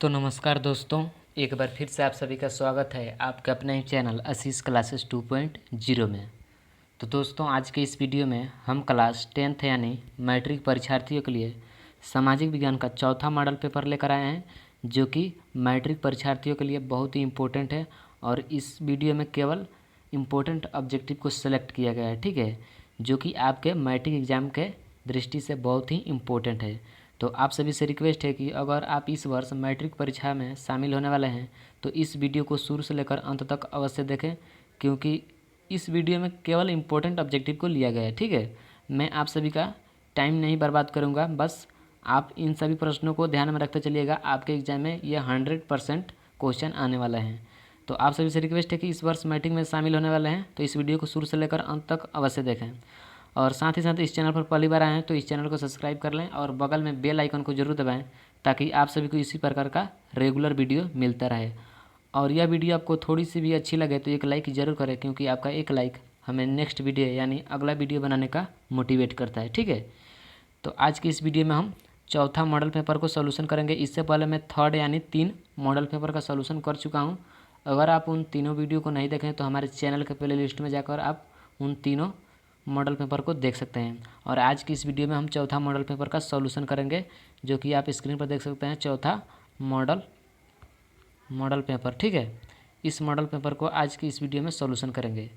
तो नमस्कार दोस्तों, एक बार फिर से आप सभी का स्वागत है आपके अपने ही चैनल आशीष क्लासेस 2.0 में। तो दोस्तों, आज के इस वीडियो में हम क्लास 10th यानी मैट्रिक परीक्षार्थियों के लिए सामाजिक विज्ञान का चौथा मॉडल पेपर लेकर आए हैं, जो कि मैट्रिक परीक्षार्थियों के लिए बहुत ही इम्पोर्टेंट है। और इस वीडियो में केवल इम्पोर्टेंट ऑब्जेक्टिव को सेलेक्ट किया गया है, ठीक है, जो कि आपके मैट्रिक एग्ज़ाम के दृष्टि से बहुत ही इम्पोर्टेंट है। तो आप सभी से रिक्वेस्ट है कि अगर आप इस वर्ष मैट्रिक परीक्षा में शामिल होने वाले हैं तो इस वीडियो को शुरू से लेकर अंत तक अवश्य देखें, क्योंकि इस वीडियो में केवल इम्पोर्टेंट ऑब्जेक्टिव को लिया गया है, ठीक है। मैं आप सभी का टाइम नहीं बर्बाद करूंगा, बस आप इन सभी प्रश्नों को ध्यान में रखते चलिएगा। आपके एग्जाम में ये 100% क्वेश्चन आने वाले हैं। तो आप सभी से रिक्वेस्ट है कि इस वर्ष मैट्रिक में शामिल होने वाले हैं तो इस वीडियो को शुरू से लेकर अंत तक अवश्य देखें। और साथ ही साथ इस चैनल पर पहली बार आए हैं तो इस चैनल को सब्सक्राइब कर लें और बगल में बेल आइकन को जरूर दबाएं, ताकि आप सभी को इसी प्रकार का रेगुलर वीडियो मिलता रहे। और यह वीडियो आपको थोड़ी सी भी अच्छी लगे तो एक लाइक ज़रूर करें, क्योंकि आपका एक लाइक हमें नेक्स्ट वीडियो यानी अगला वीडियो बनाने का मोटिवेट करता है, ठीक है। तो आज की इस वीडियो में हम चौथा मॉडल पेपर को सोल्यूशन करेंगे। इससे पहले मैं थर्ड यानी 3 मॉडल पेपर का सोल्यूशन कर चुका हूँ। अगर आप उन तीनों वीडियो को नहीं देखें तो हमारे चैनल के प्ले लिस्ट में जाकर आप उन तीनों मॉडल पेपर को देख सकते हैं। और आज की इस वीडियो में हम चौथा मॉडल पेपर का सॉल्यूशन करेंगे, जो कि आप स्क्रीन पर देख सकते हैं। चौथा मॉडल पेपर, ठीक है। इस मॉडल पेपर को आज की इस वीडियो में सॉल्यूशन करेंगे।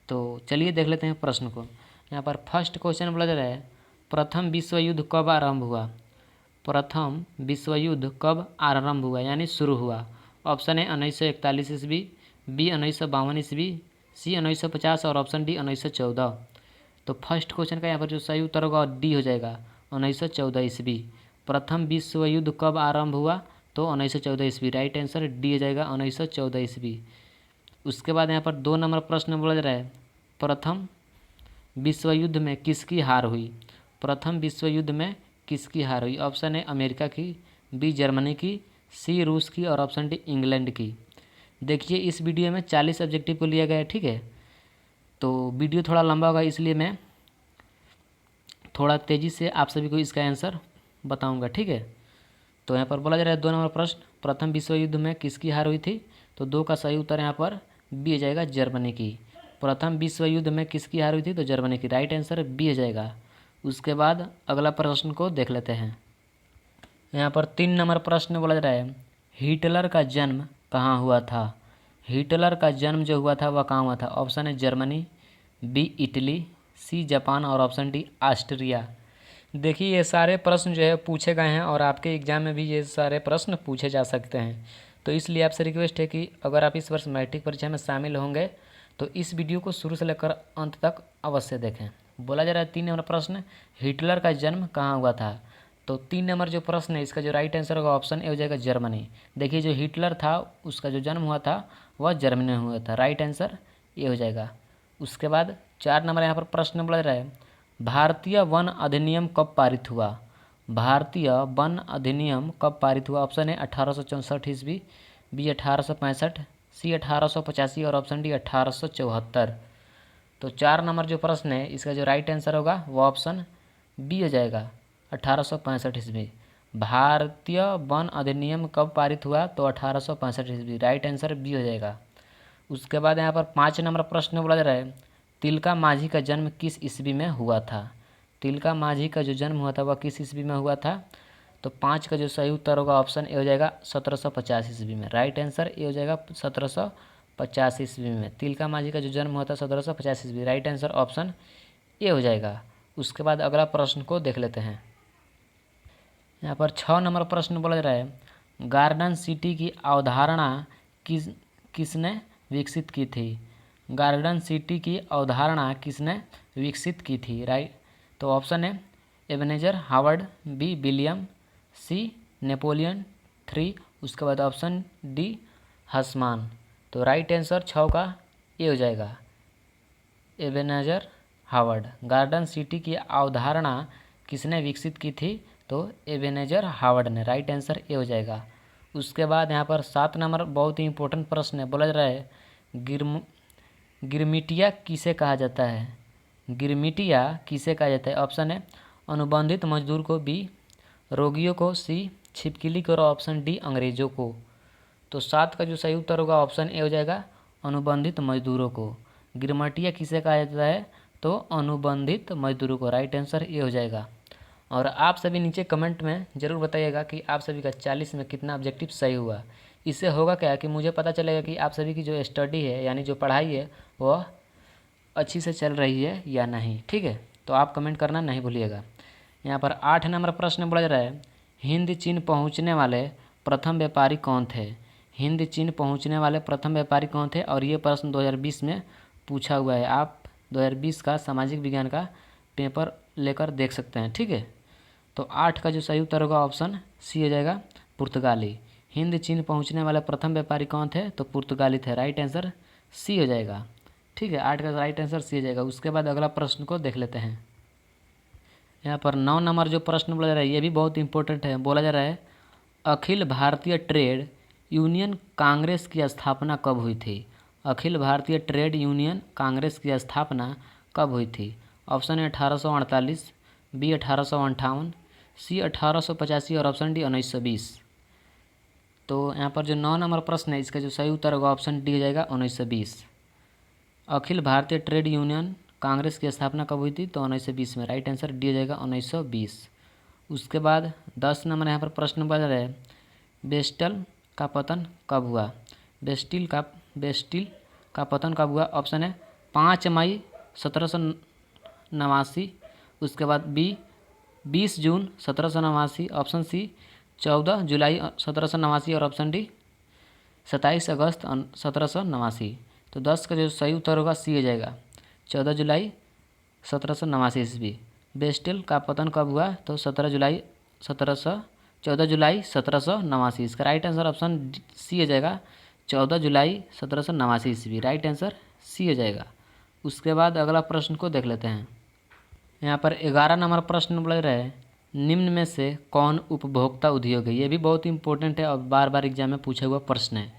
तो चलिए देख लेते हैं प्रश्न को। यहाँ पर फर्स्ट क्वेश्चन बोला जा रहा है, प्रथम विश्व युद्ध कब आरंभ हुआ। प्रथम विश्व युद्ध कब आरंभ हुआ यानी शुरू हुआ। ऑप्शन ए 1941 ईस्वी, बी 1952 ईस्वी, सी 1950 और ऑप्शन डी 1914। तो फर्स्ट क्वेश्चन का यहाँ पर जो सही उत्तर होगा डी हो जाएगा, 1914 ईस्वी। प्रथम विश्व युद्ध कब आरंभ हुआ तो 1914 ईस्वी। राइट आंसर डी हो जाएगा, 1914 ईस्वी। उसके बाद यहाँ पर 2 नंबर प्रश्न बोला जा रहा है, प्रथम विश्व युद्ध में किसकी हार हुई। प्रथम विश्व युद्ध में किसकी हार हुई। ऑप्शन ए अमेरिका की, बी जर्मनी की, सी रूस की और ऑप्शन डी इंग्लैंड की। देखिए, इस वीडियो में 40 ऑब्जेक्टिव को लिया गया है, ठीक है। तो वीडियो थोड़ा लंबा होगा, इसलिए मैं थोड़ा तेज़ी से आप सभी को इसका आंसर बताऊंगा, ठीक है। तो यहाँ पर बोला जा रहा है 2 नंबर प्रश्न, प्रथम विश्व युद्ध में किसकी हार हुई थी। तो 2 का सही उत्तर यहाँ पर बी हो जाएगा, जर्मनी की। प्रथम विश्व युद्ध में किसकी हार हुई थी तो जर्मनी की। राइट आंसर बी हो जाएगा। उसके बाद अगला प्रश्न को देख लेते हैं। यहाँ पर 3 नंबर प्रश्न बोला जा रहा है, हिटलर का जन्म कहाँ हुआ था। हिटलर का जन्म जो हुआ था वह कहाँ हुआ था। ऑप्शन है Germany, B Italy, C Japan और ऑप्शन डी ऑस्ट्रिया। देखिए, ये सारे प्रश्न जो है पूछे गए हैं और आपके एग्जाम में भी ये सारे प्रश्न पूछे जा सकते हैं। तो इसलिए आपसे रिक्वेस्ट है कि अगर आप इस वर्ष मैट्रिक परीक्षा में शामिल होंगे तो इस वीडियो को शुरू से लेकर अंत तक अवश्य देखें। बोला जा रहा है 3 नंबर प्रश्न, हिटलर का जन्म कहाँ हुआ था। तो 3 नंबर जो प्रश्न है इसका जो राइट आंसर होगा ऑप्शन ए हो जाएगा, जर्मनी। देखिए, जो हिटलर था उसका जो जन्म हुआ था वह जर्मनी में हुआ था। राइट आंसर ए हो जाएगा। उसके बाद 4 नंबर यहाँ पर प्रश्न बोला जा रहा है, भारतीय वन अधिनियम कब पारित हुआ। भारतीय वन अधिनियम कब पारित हुआ। ऑप्शन है 1864 ईस्वी, बी 1865, सी 1885 और ऑप्शन डी 1874। तो 4 नंबर जो प्रश्न है इसका जो राइट आंसर होगा वो ऑप्शन बी हो जाएगा, 1865 ईस्वी। भारतीय वन अधिनियम कब पारित हुआ तो 1865 ईस्वी। राइट आंसर बी हो जाएगा। उसके बाद यहाँ पर 5 नंबर प्रश्न बोला जा रहा है, तिलका माझी का जन्म किस ईस्वी में हुआ था। तिलका माझी का जो जन्म हुआ था वह किस ईस्वी में हुआ था। तो 5 का जो सही उत्तर होगा ऑप्शन ए हो जाएगा, 1750 ईस्वी में। राइट आंसर ए हो जाएगा, 1750 ईस्वी में तिलका माझी का जो जन्म हुआ था 1750 ईस्वी। राइट आंसर ऑप्शन ए हो जाएगा। उसके बाद अगला प्रश्न को देख लेते हैं। यहाँ पर 6 नंबर प्रश्न बोला जा रहा है, गार्डन सिटी की अवधारणा किसने विकसित की थी। गार्डन सिटी की अवधारणा किसने विकसित की थी। राइट, तो ऑप्शन है एबेनेजर हावर्ड, बी विलियम, सी नेपोलियन 3, उसके बाद ऑप्शन डी हसमान। तो राइट आंसर 6 का ए हो जाएगा, एबेनेजर हावर्ड। गार्डन सिटी की अवधारणा किसने विकसित की थी तो एबेनेजर हावर्ड ने। राइट आंसर ए हो जाएगा। उसके बाद यहाँ पर 7 नंबर बहुत ही इंपॉर्टेंट प्रश्न है, बोला जा रहा है गिरमिटिया किसे कहा जाता है। गिरमिटिया किसे कहा जाता है। ऑप्शन है अनुबंधित मजदूर को, बी रोगियों को, सी छिपकली को और ऑप्शन डी अंग्रेजों को। तो 7 का जो सही उत्तर होगा ऑप्शन ए हो जाएगा अनुबंधित मजदूरों को। गिरमटिया किसे कहा जाता है, तो अनुबंधित मजदूरों को। राइट आंसर ए हो जाएगा। और आप सभी नीचे कमेंट में ज़रूर बताइएगा कि आप सभी का 40 में कितना ऑब्जेक्टिव सही हुआ। इससे होगा क्या कि मुझे पता चलेगा कि आप सभी की जो स्टडी है यानी जो पढ़ाई है वह अच्छी से चल रही है या नहीं। ठीक है, तो आप कमेंट करना नहीं भूलिएगा। यहाँ पर 8 नंबर प्रश्न बोला जा रहा है, हिंद चीन पहुँचने वाले प्रथम व्यापारी कौन थे। हिंद चीन पहुँचने वाले प्रथम व्यापारी कौन थे, और ये प्रश्न 2020 में पूछा हुआ है। आप 2020 का सामाजिक विज्ञान का पेपर लेकर देख सकते हैं। ठीक है, तो 8 का जो सही उत्तर होगा ऑप्शन सी हो जाएगा पुर्तगाली। हिंद चीन पहुंचने वाले प्रथम व्यापारी कौन थे, तो पुर्तगाली थे। राइट आंसर सी हो जाएगा। ठीक है, 8 का राइट आंसर सी हो जाएगा। उसके बाद अगला प्रश्न को देख लेते हैं। यहाँ पर 9 नंबर जो प्रश्न बोला जा रहा है ये भी बहुत इंपॉर्टेंट है। बोला जा रहा है अखिल भारतीय ट्रेड यूनियन कांग्रेस की स्थापना कब हुई थी। अखिल भारतीय ट्रेड यूनियन कांग्रेस की स्थापना कब हुई थी। ऑप्शन ए 1848, बी 1858, सी 1885 और ऑप्शन डी 1920। तो यहाँ पर जो 9 नंबर प्रश्न है इसका जो सही उत्तर होगा ऑप्शन डी हो जाएगा 1920। अखिल भारतीय ट्रेड यूनियन कांग्रेस की स्थापना कब हुई थी, तो 1920 में। राइट आंसर डी हो जाएगा 1920। उसके बाद 10 नंबर यहाँ पर प्रश्न बन रहा है बेस्टल का पतन कब हुआ। बेस्टिल का पतन कब हुआ। ऑप्शन है 5 मई 1789, उसके बाद बी 20 जून 1789, ऑप्शन सी 14 जुलाई 1789 और ऑप्शन डी 27 अगस्त 1789। तो 10 का जो सही उत्तर होगा सी हो जाएगा 14 जुलाई 1789 ईस्वी। बेस्टिल का पतन कब हुआ, तो 14 जुलाई 1789। इसका राइट आंसर ऑप्शन सी हो जाएगा 14 जुलाई 1789 ईस्वी। राइट आंसर सी हो जाएगा। उसके बाद अगला प्रश्न को देख लेते हैं। यहाँ पर 11 नंबर प्रश्न बोल रहा है निम्न में से कौन उपभोक्ता उद्योग है। ये भी बहुत इंपॉर्टेंट है और बार बार एग्जाम में पूछा हुआ प्रश्न है।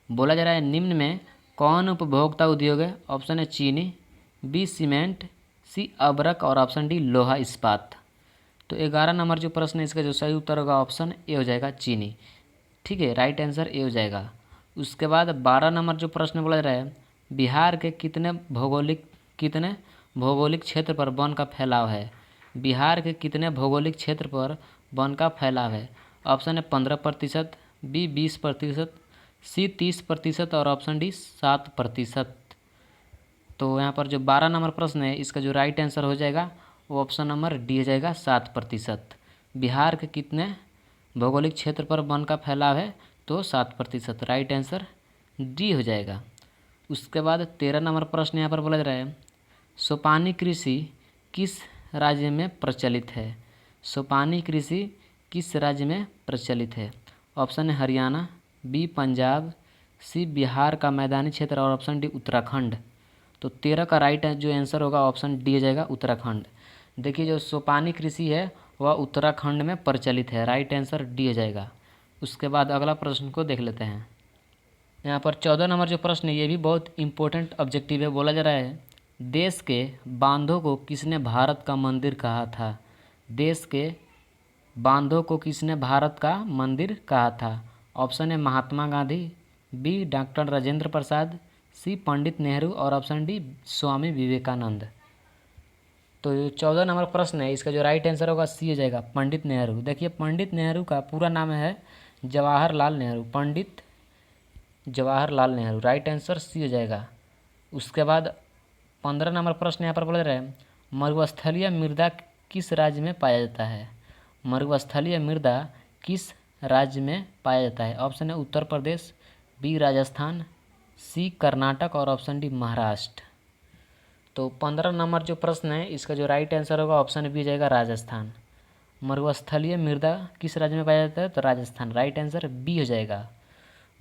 बोला जा रहा है निम्न में कौन उपभोक्ता उद्योग है। ऑप्शन है चीनी, बी सीमेंट, सी अबरक और ऑप्शन डी लोहा इस्पात। तो 11 नंबर जो प्रश्न है इसका जो सही उत्तर होगा ऑप्शन ए हो जाएगा चीनी। ठीक है, राइट आंसर ए हो जाएगा। उसके बाद 12 नंबर जो प्रश्न बोला जा रहा है बिहार के कितने भौगोलिक क्षेत्र पर वन का फैलाव है। बिहार के कितने भौगोलिक क्षेत्र पर वन का फैलाव है। ऑप्शन है 15%, बी 20%, सी 30% और ऑप्शन डी 7%। तो यहाँ पर जो 12 नंबर प्रश्न है इसका जो राइट आंसर हो जाएगा वो ऑप्शन नंबर डी हो जाएगा 7%। बिहार के कितने भौगोलिक क्षेत्र पर वन का फैलाव है, तो 7%। राइट आंसर डी हो जाएगा। उसके बाद 13 नंबर प्रश्न यहाँ पर बोला जा रहा है सोपानी कृषि किस राज्य में प्रचलित है। सोपानी कृषि किस राज्य में प्रचलित है। ऑप्शन है हरियाणा, बी पंजाब, सी बिहार का मैदानी क्षेत्र और ऑप्शन डी उत्तराखंड। तो 13 का राइट जो आंसर होगा ऑप्शन डी हो जाएगा उत्तराखंड। देखिए जो सोपानी कृषि है वह उत्तराखंड में प्रचलित है। राइट आंसर डी हो जाएगा। उसके बाद अगला प्रश्न को देख लेते हैं। यहाँ पर 14 नंबर जो प्रश्न है ये भी बहुत इंपॉर्टेंट ऑब्जेक्टिव है। बोला जा रहा है देश के बांधों को किसने भारत का मंदिर कहा था। देश के बांधों को किसने भारत का मंदिर कहा था। ऑप्शन है महात्मा गांधी, बी डॉक्टर राजेंद्र प्रसाद, सी पंडित नेहरू और ऑप्शन डी स्वामी विवेकानंद। तो जो 14 नंबर प्रश्न है इसका जो राइट आंसर होगा सी हो जाएगा पंडित नेहरू। देखिए पंडित नेहरू का पूरा नाम है Jawaharlal Nehru, Pandit Jawaharlal Nehru. Right answer C हो जाएगा। उसके बाद 15 नंबर प्रश्न यहाँ पर बोल रहे हैं मरुस्थलीय मृदा किस राज्य में पाया जाता है। मरुस्थलीय मृदा किस राज्य में पाया जाता है। ऑप्शन है उत्तर प्रदेश, बी राजस्थान, सी कर्नाटक और ऑप्शन डी महाराष्ट्र। तो 15 नंबर जो प्रश्न है इसका जो राइट आंसर होगा ऑप्शन बी जाएगा राजस्थान। मरुस्थलीय मृदा किस राज्य में पाया जाता है, तो राजस्थान। राइट आंसर बी हो जाएगा।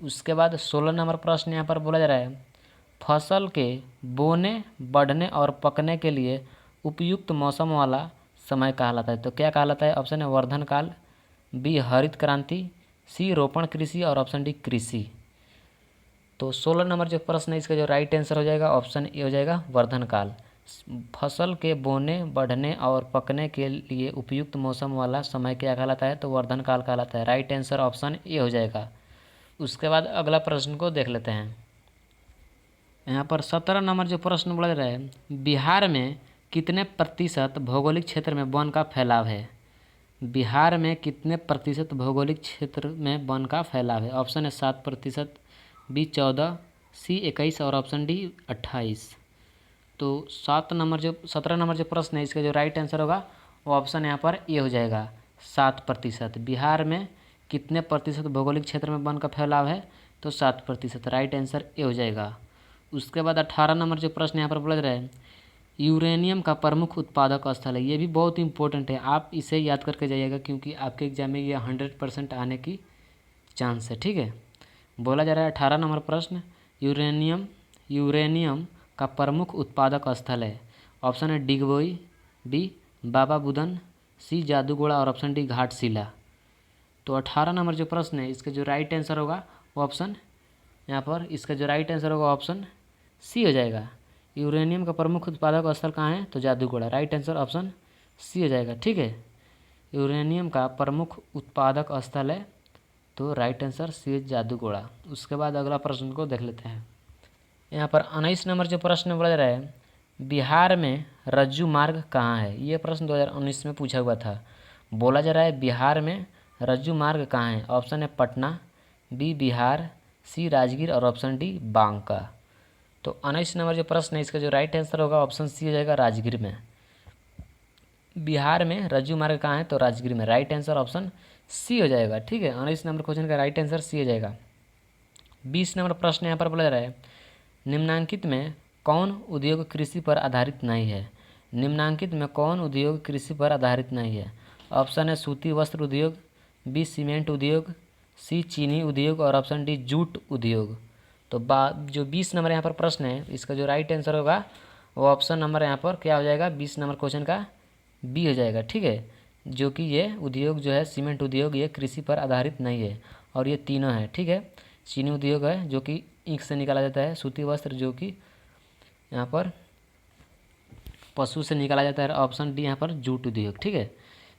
उसके बाद 16 नंबर प्रश्न यहाँ पर बोला जा रहा है फसल के बोने, बढ़ने और पकने के लिए उपयुक्त मौसम वाला समय कहलाता है। तो क्या कहलाता है। ऑप्शन है वर्धन काल, बी हरित क्रांति, सी रोपण कृषि और ऑप्शन डी कृषि। तो 16 नंबर जो प्रश्न है इसका जो राइट आंसर हो जाएगा ऑप्शन ए हो जाएगा वर्धन काल। फसल के बोने, बढ़ने और पकने के लिए उपयुक्त मौसम वाला समय क्या कहलाता है? तो वर्धन काल कहलाता है। राइट आंसर ऑप्शन ए हो जाएगा। उसके बाद अगला प्रश्न को देख लेते हैं। यहाँ पर 17 नंबर जो प्रश्न बोला जा रहा है, बिहार में कितने प्रतिशत भौगोलिक क्षेत्र में वन का फैलाव है? बिहार में कितने प्रतिशत भौगोलिक क्षेत्र में वन का फैलाव है? ऑप्शन है 7%, बी 14, सी 21 और ऑप्शन डी 28। तो 17 नंबर जो प्रश्न है, इसका जो राइट आंसर होगा वो ऑप्शन यहाँ पर ए हो जाएगा, 7%। बिहार में कितने प्रतिशत भौगोलिक क्षेत्र में वन का फैलाव है? तो 7%। राइट आंसर ए हो जाएगा। उसके बाद 18 नंबर जो प्रश्न यहाँ पर बोला जा रहा है, यूरेनियम का प्रमुख उत्पादक स्थल है। ये भी बहुत इंपॉर्टेंट है, आप इसे याद करके जाइएगा क्योंकि आपके एग्जाम में ये 100% आने की चांस है। ठीक है, बोला जा रहा है 18 नंबर प्रश्न, यूरेनियम का प्रमुख उत्पादक स्थल है। ऑप्शन है डिगबोई, बी बाबा बुदन, सी जादूगोड़ा और ऑप्शन डी घाटशिला। तो 18 नंबर जो प्रश्न है, इसका जो राइट आंसर होगा वो ऑप्शन यहाँ पर, इसका जो राइट आंसर होगा ऑप्शन सी हो जाएगा। यूरेनियम का प्रमुख उत्पादक स्थल कहाँ है? तो Jaduguda. Right answer option C हो जाएगा। ठीक है, यूरेनियम का प्रमुख उत्पादक स्थल है, तो राइट आंसर सी जादूगोड़ा। उसके बाद अगला प्रश्न को देख लेते हैं। यहाँ पर 19 नंबर जो प्रश्न बोला जा रहा है, बिहार में रज्जू मार्ग कहाँ है? ये प्रश्न 2019 में पूछा हुआ था। बोला जा रहा है बिहार में रज्जू मार्ग कहाँ है? ऑप्शन है पटना, बी बिहार, सी राजगीर और ऑप्शन डी बांका। तो 19 नंबर जो प्रश्न है, इसका जो राइट आंसर होगा ऑप्शन सी हो जाएगा, राजगीर में। बिहार में रज्जू मार्ग कहाँ है? तो राजगीर में। राइट आंसर ऑप्शन सी हो जाएगा। ठीक है, 19 नंबर क्वेश्चन का राइट आंसर सी हो जाएगा। 20 नंबर प्रश्न यहाँ पर बोला जा रहा है, निम्नांकित में कौन उद्योग कृषि पर आधारित नहीं है? निम्नांकित में कौन उद्योग कृषि पर आधारित नहीं है? ऑप्शन है सूती वस्त्र उद्योग, बी सीमेंट उद्योग, सी चीनी उद्योग और ऑप्शन डी जूट उद्योग। तो जो 20 नंबर यहाँ पर प्रश्न है, इसका जो राइट आंसर होगा वो ऑप्शन नंबर यहाँ पर क्या हो जाएगा, 20 नंबर क्वेश्चन का बी हो जाएगा। ठीक है, जो कि ये उद्योग जो है सीमेंट उद्योग, ये कृषि पर आधारित नहीं है और ये तीनों है। ठीक है, चीनी उद्योग है जो कि ईंख से निकाला जाता है, सूती वस्त्र जो कि यहाँ पर पशु से निकाला जाता है, ऑप्शन डी यहाँ पर जूट उद्योग। ठीक है,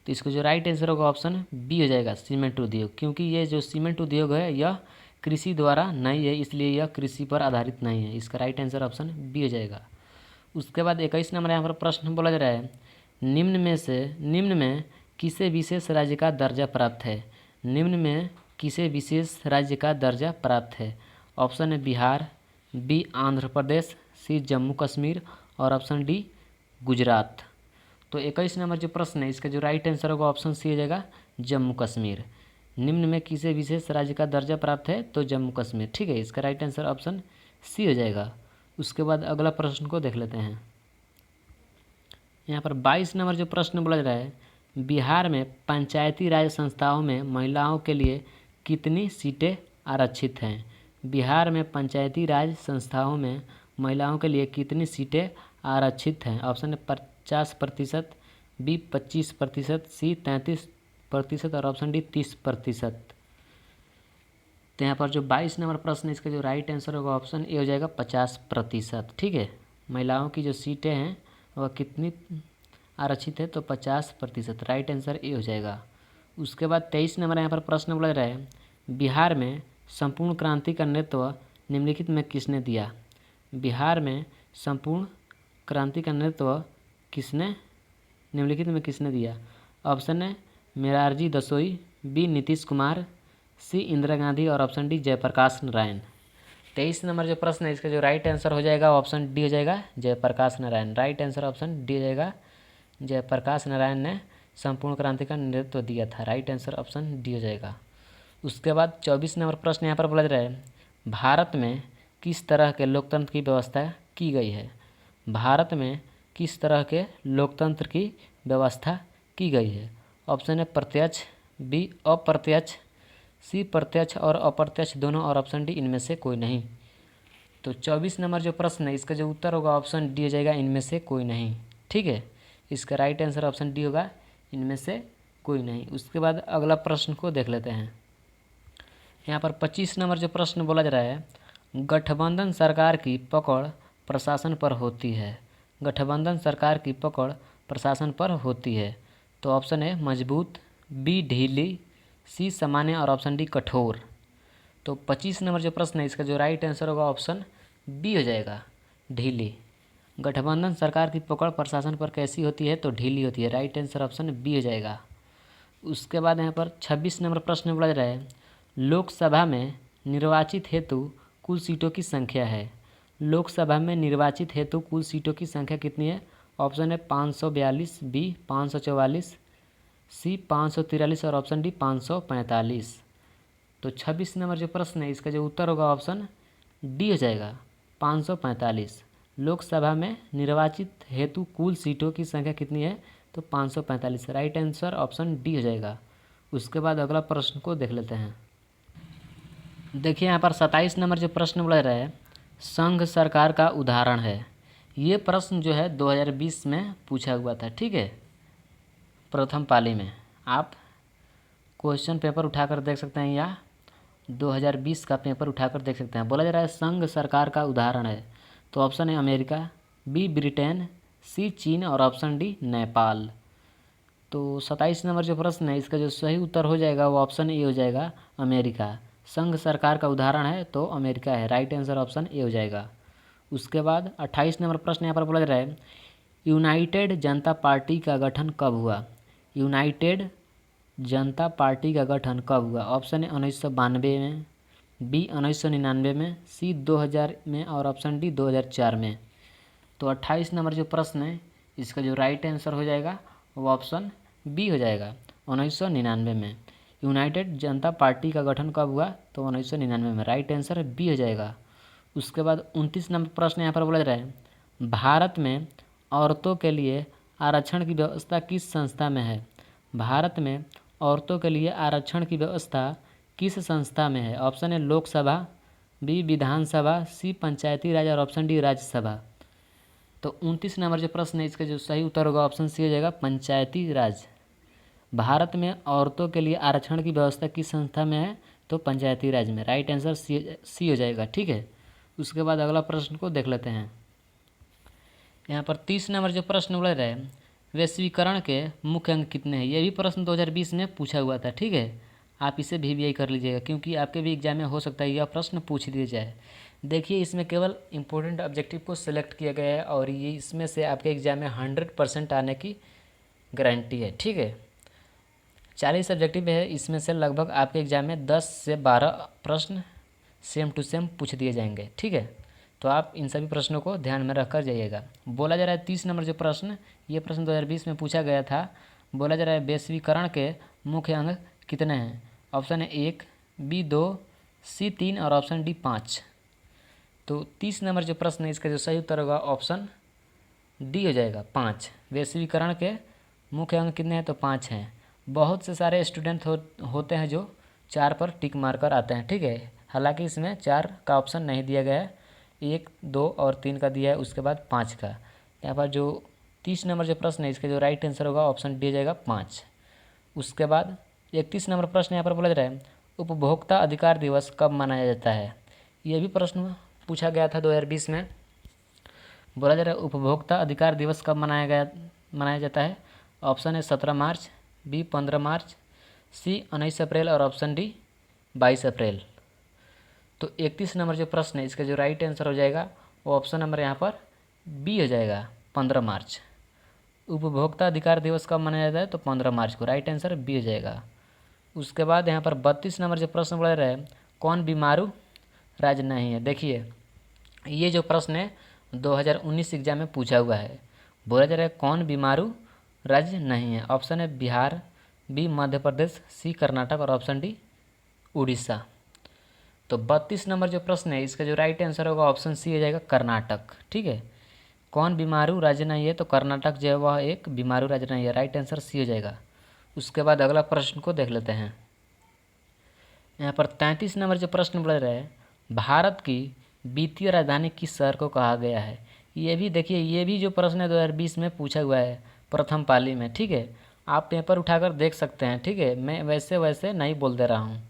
तो इसको जो राइट आंसर होगा ऑप्शन बी हो जाएगा, सीमेंट उद्योग। क्योंकि ये जो सीमेंट उद्योग है यह कृषि द्वारा नहीं है, इसलिए यह कृषि पर आधारित नहीं है। इसका राइट आंसर ऑप्शन बी हो जाएगा। उसके बाद 21 नंबर यहाँ पर प्रश्न बोला जा रहा है, निम्न में किसे विशेष राज्य का दर्जा प्राप्त है? निम्न में किसे विशेष राज्य का दर्जा प्राप्त है? ऑप्शन है बिहार, बी आंध्र प्रदेश, सी जम्मू कश्मीर और ऑप्शन डी गुजरात। तो 21 नंबर जो प्रश्न है, इसका जो राइट आंसर होगा ऑप्शन सी हो जाएगा, जम्मू कश्मीर। निम्न में किसे विशेष राज्य का दर्जा प्राप्त है? तो जम्मू कश्मीर। ठीक है, इसका राइट आंसर ऑप्शन सी हो जाएगा। उसके बाद अगला प्रश्न को देख लेते हैं। यहाँ पर 22 नंबर जो प्रश्न बोला जा रहा है, बिहार में पंचायती राज संस्थाओं में महिलाओं के लिए कितनी सीटें आरक्षित हैं? बिहार में पंचायती राज संस्थाओं में महिलाओं के लिए कितनी सीटें आरक्षित हैं? ऑप्शन है 50%, बी 25%, सी 33% और ऑप्शन डी 30%। तो यहाँ पर जो 22 नंबर प्रश्न है, इसका जो राइट आंसर होगा ऑप्शन ए हो जाएगा, 50%। ठीक है, महिलाओं की जो सीटें हैं वह कितनी आरक्षित है? तो 50%। राइट आंसर ए हो जाएगा। उसके बाद 23 नंबर यहाँ पर प्रश्न बोला जा रहा है, बिहार में संपूर्ण क्रांति का नेतृत्व निम्नलिखित में किसने दिया? बिहार में संपूर्ण क्रांति का नेतृत्व निम्नलिखित में किसने दिया? ऑप्शन है मोरारजी देसाई, बी नीतीश कुमार, सी इंदिरा गांधी और option D Jayaprakash Narayan. 23 number जो प्रश्न है, इसका जो राइट आंसर हो जाएगा ऑप्शन डी हो जाएगा, Jayaprakash Narayan. Right answer option D हो जाएगा, जयप्रकाश नारायण ने संपूर्ण क्रांति का नेतृत्व दिया था। राइट आंसर ऑप्शन डी हो जाएगा। उसके बाद 24 नंबर प्रश्न यहाँ पर बोला जा रहा है, भारत में किस तरह के लोकतंत्र की व्यवस्था की गई है? भारत में किस तरह के लोकतंत्र की व्यवस्था की गई है? ऑप्शन है प्रत्यक्ष, बी अप्रत्यक्ष, सी प्रत्यक्ष और अप्रत्यक्ष दोनों और ऑप्शन डी इनमें से कोई नहीं। तो 24 नंबर जो प्रश्न है, इसका जो उत्तर होगा ऑप्शन डी हो जाएगा, इनमें से कोई नहीं। ठीक है, इसका राइट आंसर ऑप्शन डी होगा, इनमें से कोई नहीं। उसके बाद अगला प्रश्न को देख लेते हैं। यहाँ पर 25 नंबर जो प्रश्न बोला जा रहा है, गठबंधन सरकार की पकड़ प्रशासन पर होती है गठबंधन सरकार की पकड़ प्रशासन पर होती है? तो ऑप्शन ए मजबूत, बी ढीली, सी सामान्य और ऑप्शन डी कठोर। तो 25 नंबर जो प्रश्न है इसका जो राइट आंसर होगा ऑप्शन बी हो जाएगा, ढीली। गठबंधन सरकार की पकड़ प्रशासन पर कैसी होती है? तो ढीली होती है। राइट आंसर ऑप्शन बी हो जाएगा। उसके बाद यहाँ पर 26 नंबर प्रश्न बोला जा रहा है, लोकसभा में निर्वाचित हेतु कुल सीटों की संख्या है। लोकसभा में निर्वाचित हेतु कुल सीटों की संख्या कितनी है? ऑप्शन है 542, बी 544, सी 543 और ऑप्शन डी 545। तो 26 नंबर जो प्रश्न है इसका जो उत्तर होगा ऑप्शन डी हो जाएगा, 545। लोकसभा में निर्वाचित हेतु कुल सीटों की संख्या कितनी है? तो 545। राइट आंसर ऑप्शन डी हो जाएगा। उसके बाद अगला प्रश्न को देख लेते हैं। देखिए यहाँ पर 27 नंबर जो प्रश्न बोला रहा है, संघ सरकार का उदाहरण है। ये प्रश्न जो है 2020 में पूछा हुआ था, ठीक है, प्रथम पाली में। आप क्वेश्चन पेपर उठाकर देख सकते हैं या 2020 का पेपर उठाकर देख सकते हैं। बोला जा रहा है संघ सरकार का उदाहरण है। तो ऑप्शन है अमेरिका, बी ब्रिटेन, सी चीन और ऑप्शन डी नेपाल। तो 27 नंबर जो प्रश्न है इसका जो सही उत्तर हो जाएगा वो ऑप्शन ए हो जाएगा, अमेरिका। संघ सरकार का उदाहरण है तो अमेरिका है। राइट आंसर ऑप्शन ए हो जाएगा। उसके बाद 28 नंबर प्रश्न यहाँ पर बोला जा रहा है, यूनाइटेड जनता पार्टी का गठन कब हुआ? यूनाइटेड जनता पार्टी का गठन कब हुआ? ऑप्शन है 1992 में, बी 1999 में, सी 2000 में और ऑप्शन डी 2004 में। तो 28 नंबर जो प्रश्न है इसका जो राइट आंसर हो जाएगा वो ऑप्शन बी हो जाएगा, 1999 में। यूनाइटेड जनता पार्टी का गठन कब हुआ? तो 1999 में। राइट आंसर बी हो जाएगा। उसके बाद 29 नंबर प्रश्न यहाँ पर बोला जा रहा है, भारत में औरतों के लिए आरक्षण की व्यवस्था किस संस्था में है? भारत में औरतों के लिए आरक्षण की व्यवस्था किस संस्था में है? ऑप्शन है लोकसभा, बी विधानसभा, सी पंचायती राज और ऑप्शन डी राज्यसभा। तो 29 नंबर जो प्रश्न है इसका जो सही उत्तर होगा ऑप्शन सी हो जाएगा, पंचायती राज। भारत में औरतों के लिए आरक्षण की व्यवस्था किस संस्था में है? तो पंचायती राज में। राइट आंसर सी हो जाएगा, ठीक है। उसके बाद अगला प्रश्न को देख लेते हैं। यहाँ पर 30 नंबर जो प्रश्न बोला रहा है, वैश्वीकरण के मुख्य अंग कितने हैं? ये भी प्रश्न 2020 में पूछा हुआ था, ठीक है। आप इसे भी कर लीजिएगा क्योंकि आपके भी एग्जाम में हो सकता है यह प्रश्न पूछ दिया जाए। देखिए इसमें केवल इंपॉर्टेंट ऑब्जेक्टिव को सिलेक्ट किया गया है और ये इसमें से आपके एग्जाम में 100% आने की गारंटी है, ठीक है। 40 ऑब्जेक्टिव है, इसमें से लगभग आपके एग्जाम में 10 से 12 प्रश्न सेम टू सेम पूछ दिए जाएंगे, ठीक है। तो आप इन सभी प्रश्नों को ध्यान में रखकर जाइएगा। बोला जा रहा है 30 नंबर जो प्रश्न, ये प्रश्न 2020 में पूछा गया था। बोला जा रहा है वैश्वीकरण के मुख्य अंग कितने हैं? ऑप्शन है 1, बी 2, सी 3 और ऑप्शन डी 5। तो 30 नंबर जो प्रश्न है इसका जो सही उत्तर होगा ऑप्शन डी हो जाएगा, 5। वैश्वीकरण के मुख्य अंग कितने हैं? तो 5 हैं। बहुत से सारे स्टूडेंट होते हैं जो 4 पर टिक मारकर आते हैं, ठीक है। हालांकि इसमें 4 का ऑप्शन नहीं दिया गया है, 1, 2 और 3 का दिया है, उसके बाद 5 का। यहाँ पर जो 30 नंबर जो प्रश्न है इसका जो राइट आंसर होगा ऑप्शन डी हो जाएगा, 5। उसके बाद 31 नंबर प्रश्न यहाँ पर बोला जा रहा है, उपभोक्ता अधिकार दिवस कब मनाया जाता है? ये भी प्रश्न पूछा गया था 2020 में। बोला जा रहा है उपभोक्ता अधिकार दिवस कब मनाया जाता है? ऑप्शन है 17 मार्च, बी 15 मार्च, सी 19 अप्रैल और ऑप्शन डी 22 अप्रैल। तो 31 नंबर जो प्रश्न है इसका जो राइट आंसर हो जाएगा वो ऑप्शन नंबर यहाँ पर बी हो जाएगा, 15 मार्च। उपभोक्ता अधिकार दिवस कब मनाया जाता है? तो 15 मार्च को। राइट आंसर बी हो जाएगा। उसके बाद यहाँ पर 32 नंबर जो प्रश्न बोला रहा है, कौन बीमारू राज्य नहीं है? देखिए ये जो प्रश्न है 2019 एग्जाम में पूछा हुआ है। बोला जा रहा है कौन बीमारू राज्य नहीं है? ऑप्शन है बिहार, बी मध्य प्रदेश, सी कर्नाटक और ऑप्शन डी उड़ीसा। तो 32 नंबर जो प्रश्न है इसका जो राइट आंसर होगा ऑप्शन सी हो जाएगा, कर्नाटक, ठीक है। कौन बीमारू राज्य नहीं है? तो कर्नाटक जो है वह एक बीमारू राज्य नहीं है। राइट आंसर सी हो जाएगा। उसके बाद अगला प्रश्न को देख लेते हैं। यहाँ पर 33 नंबर जो प्रश्न बोल रहा है, भारत की वित्तीय राजधानी किस शहर को कहा गया है? ये भी देखिए ये भी जो प्रश्न है 2020 में पूछा हुआ है प्रथम पाली में, ठीक है। आप पेपर उठाकर देख सकते हैं, ठीक है। मैं वैसे नहीं बोल दे रहा हूँ।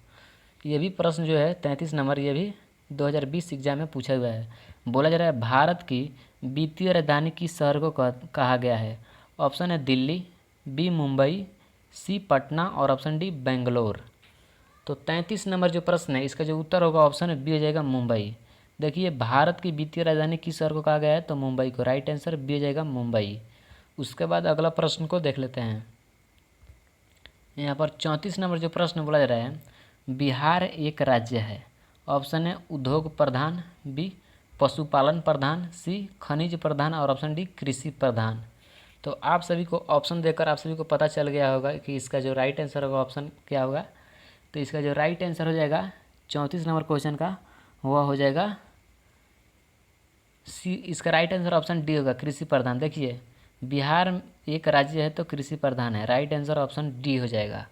ये भी प्रश्न जो है 33 नंबर ये भी 2020 एग्जाम में पूछा हुआ है। बोला जा रहा है भारत की वित्तीय राजधानी किस शहर को कहा गया है। ऑप्शन है दिल्ली, बी मुंबई, सी पटना और ऑप्शन डी बेंगलोर। तो 33 नंबर जो प्रश्न है इसका जो उत्तर होगा ऑप्शन बी हो जाएगा मुंबई। देखिए भारत की वित्तीय राजधानी किस शहर को कहा गया है, तो मुंबई को। राइट आंसर बी हो जाएगा मुंबई। उसके बाद अगला प्रश्न को देख लेते हैं। यहाँ पर 34 नंबर जो प्रश्न बोला जा रहा है, बिहार एक राज्य है। ऑप्शन है उद्योग प्रधान, बी पशुपालन प्रधान, सी खनिज प्रधान और ऑप्शन डी कृषि प्रधान। तो आप सभी को ऑप्शन देकर आप सभी को पता चल गया होगा कि इसका जो राइट आंसर होगा ऑप्शन क्या होगा। तो इसका जो राइट आंसर हो जाएगा 34 नंबर क्वेश्चन का वह हो जाएगा सी। इसका राइट आंसर ऑप्शन डी होगा, कृषि प्रधान। देखिए बिहार एक राज्य है तो कृषि प्रधान है। राइट आंसर ऑप्शन डी हो जाएगा।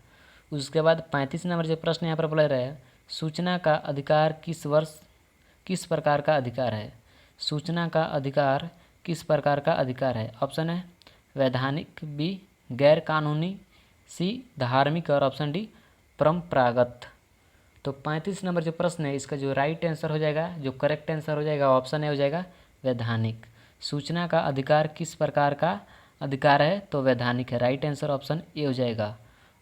उसके बाद 35 नंबर जो प्रश्न यहाँ पर बोला रहा है, सूचना का अधिकार किस प्रकार का अधिकार है। सूचना का अधिकार किस प्रकार का अधिकार है। ऑप्शन है वैधानिक, बी गैर कानूनी, सी धार्मिक और ऑप्शन डी परंपरागत। तो 35 नंबर जो प्रश्न है इसका जो राइट आंसर हो जाएगा, जो करेक्ट आंसर हो जाएगा ऑप्शन ए हो जाएगा वैधानिक। सूचना का अधिकार किस प्रकार का अधिकार है, तो वैधानिक है। राइट आंसर ऑप्शन ए हो जाएगा।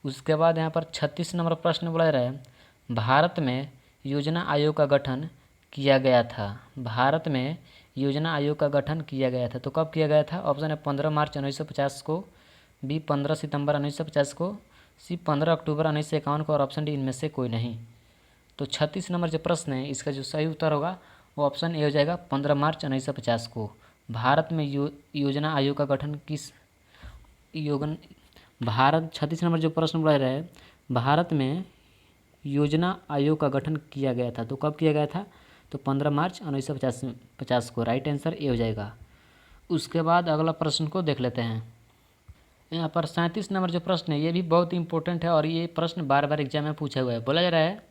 उसके बाद यहाँ पर 36 नंबर प्रश्न बोला जा रहा है, भारत में योजना आयोग का गठन किया गया था। भारत में योजना आयोग का गठन किया गया था तो कब किया गया था। ऑप्शन है 15 मार्च 1950 को, बी 15 सितंबर 1950 को, सी 15 अक्टूबर 1951 को और ऑप्शन डी इनमें से कोई नहीं। तो 36 नंबर जो प्रश्न है इसका जो सही उत्तर होगा वो ऑप्शन ए हो जाएगा 15 मार्च 1950 को। भारत में योजना आयोग का गठन किस योगन भारत 36 नंबर जो प्रश्न बोला रहा है, भारत में योजना आयोग का गठन किया गया था तो कब किया गया था, तो 15 मार्च 1950 को। राइट आंसर ए हो जाएगा। उसके बाद अगला प्रश्न को देख लेते हैं। यहाँ पर 37 नंबर जो प्रश्न है ये भी बहुत इंपॉर्टेंट है और ये प्रश्न बार बार एग्जाम में पूछा हुआ है। बोला जा रहा है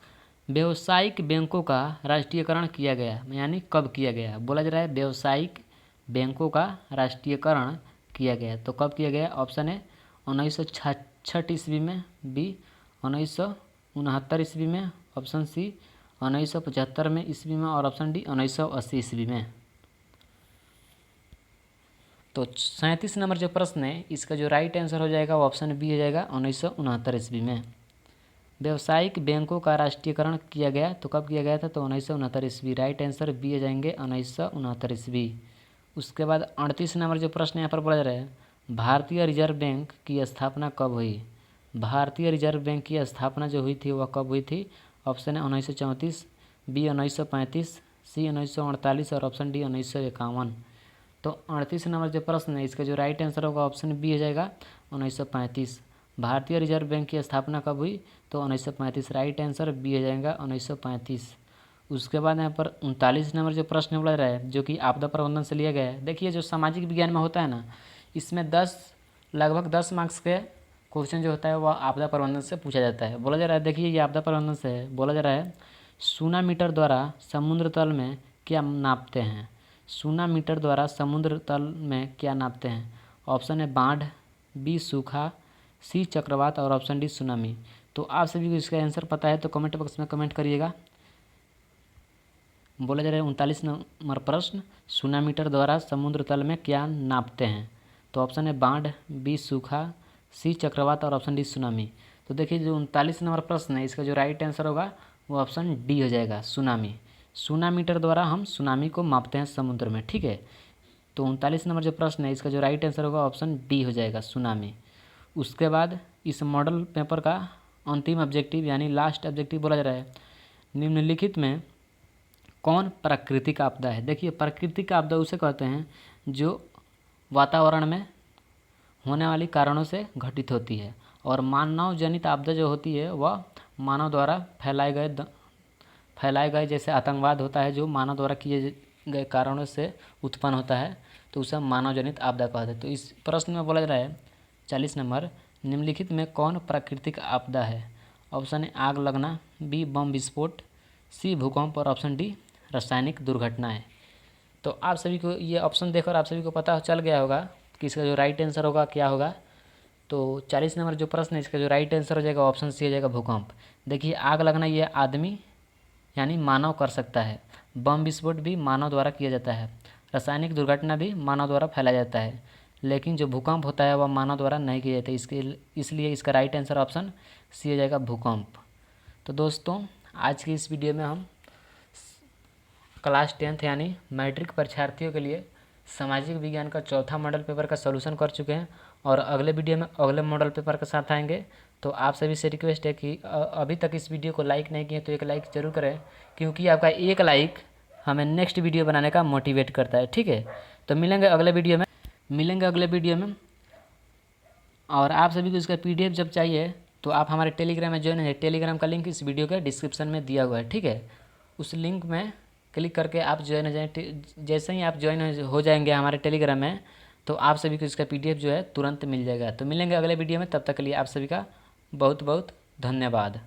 व्यावसायिक बैंकों का राष्ट्रीयकरण किया गया, यानी कब किया गया। बोला जा रहा है व्यावसायिक बैंकों का राष्ट्रीयकरण किया गया तो कब किया गया। ऑप्शन है 1966 ईस्वी में, बी 1969 ईस्वी में, ऑप्शन सी 1975 में ईस्वी में और ऑप्शन डी 1980 ईस्वी में। तो 37 नंबर जो प्रश्न है इसका जो राइट आंसर हो जाएगा वो ऑप्शन बी हो जाएगा 1969 ईस्वी में। व्यावसायिक बैंकों का राष्ट्रीयकरण किया गया तो कब किया गया था, तो 1969 ईस्वी। राइट आंसर बी हो जाएंगे 1969 ईस्वी। उसके बाद 38 नंबर जो प्रश्न यहाँ पर बोला जा रहा है, भारतीय रिजर्व बैंक की स्थापना कब हुई। भारतीय रिजर्व बैंक की स्थापना जो हुई थी वह कब हुई थी। ऑप्शन है 1934, बी 1935, सी 1948 और ऑप्शन डी 1951। तो 38 नंबर जो प्रश्न है इसका जो राइट आंसर होगा ऑप्शन बी हो जाएगा 1935। भारतीय रिजर्व बैंक की स्थापना कब हुई, तो 1935। राइट आंसर बी हो जाएगा 1935। उसके बाद यहाँ पर 39 नंबर जो प्रश्न बोला रहा है जो कि आपदा प्रबंधन से लिया गया है। देखिए जो सामाजिक विज्ञान में होता है ना, इसमें लगभग 10 मार्क्स के क्वेश्चन जो होता है वह आपदा प्रबंधन से पूछा जाता है। बोला जा रहा है, देखिए ये आपदा प्रबंधन से है। बोला जा रहा है सोना मीटर द्वारा समुद्र तल में क्या नापते हैं। सोना मीटर द्वारा समुद्र तल में क्या नापते हैं। ऑप्शन है बाढ़, बी सूखा, सी चक्रवात और ऑप्शन डी सुनामी। तो आप सभी को इसका आंसर पता है तो कमेंट बॉक्स में कमेंट करिएगा। बोला जा रहा है 39 नंबर प्रश्न, सोना मीटर द्वारा समुद्र तल में क्या नापते हैं। तो ऑप्शन है बाढ़, बी सूखा, सी चक्रवात और ऑप्शन डी सुनामी। तो देखिए जो 39 नंबर प्रश्न है इसका जो राइट आंसर होगा वो ऑप्शन डी हो जाएगा सुनामी। सोना मीटर द्वारा हम सुनामी को मापते हैं समुद्र में, ठीक है। तो 39 नंबर जो प्रश्न है इसका जो राइट आंसर होगा ऑप्शन डी हो जाएगा सुनामी। उसके बाद इस मॉडल पेपर का अंतिम ऑब्जेक्टिव यानी लास्ट ऑब्जेक्टिव बोला जा रहा है, निम्नलिखित में कौन प्राकृतिक आपदा है। देखिए प्राकृतिक आपदा उसे कहते हैं जो वातावरण में होने वाली कारणों से घटित होती है और मानव जनित आपदा जो होती है वह मानव द्वारा फैलाए गए जैसे आतंकवाद होता है जो मानव द्वारा किए गए कारणों से उत्पन्न होता है तो उसे मानव जनित आपदा कहते हैं। तो इस प्रश्न में बोला जा रहा है 40 नंबर, निम्नलिखित में कौन प्राकृतिक आपदा है। ऑप्शन है आग लगना, बी बम विस्फोट, सी भूकंप और ऑप्शन डी रासायनिक दुर्घटनाएं। तो आप सभी को ये ऑप्शन देखकर आप सभी को पता चल गया होगा कि इसका जो राइट आंसर होगा क्या होगा। तो 40 नंबर जो प्रश्न है इसका जो राइट आंसर हो जाएगा ऑप्शन सी हो जाएगा भूकंप। देखिए आग लगना ये आदमी यानी मानव कर सकता है। बम विस्फोट भी मानव द्वारा किया जाता है। रासायनिक दुर्घटना भी मानव द्वारा फैलाया जाता है, लेकिन जो भूकंप होता है वह मानव द्वारा नहीं किया जाता। इसलिए इसका राइट आंसर ऑप्शन सी हो जाएगा, भूकंप। तो दोस्तों, आज की इस वीडियो में हम क्लास 10th यानी मैट्रिक परीक्षार्थियों के लिए सामाजिक विज्ञान का चौथा मॉडल पेपर का सॉल्यूशन कर चुके हैं और अगले वीडियो में अगले मॉडल पेपर के साथ आएंगे। तो आप सभी से रिक्वेस्ट है कि अभी तक इस वीडियो को लाइक नहीं किए तो एक लाइक ज़रूर करें, क्योंकि आपका एक लाइक हमें नेक्स्ट वीडियो बनाने का मोटिवेट करता है। ठीक है, तो मिलेंगे अगले वीडियो में। और आप सभी को इसका PDF जब चाहिए तो आप हमारे टेलीग्राम में ज्वाइन है। टेलीग्राम का लिंक इस वीडियो के डिस्क्रिप्शन में दिया हुआ है। ठीक है, उस लिंक में क्लिक करके आप ज्वाइन हो जाएँ। जैसे ही आप ज्वाइन हो जाएंगे हमारे टेलीग्राम में, तो आप सभी को इसका PDF जो है तुरंत मिल जाएगा। तो मिलेंगे अगले वीडियो में, तब तक के लिए आप सभी का बहुत बहुत धन्यवाद।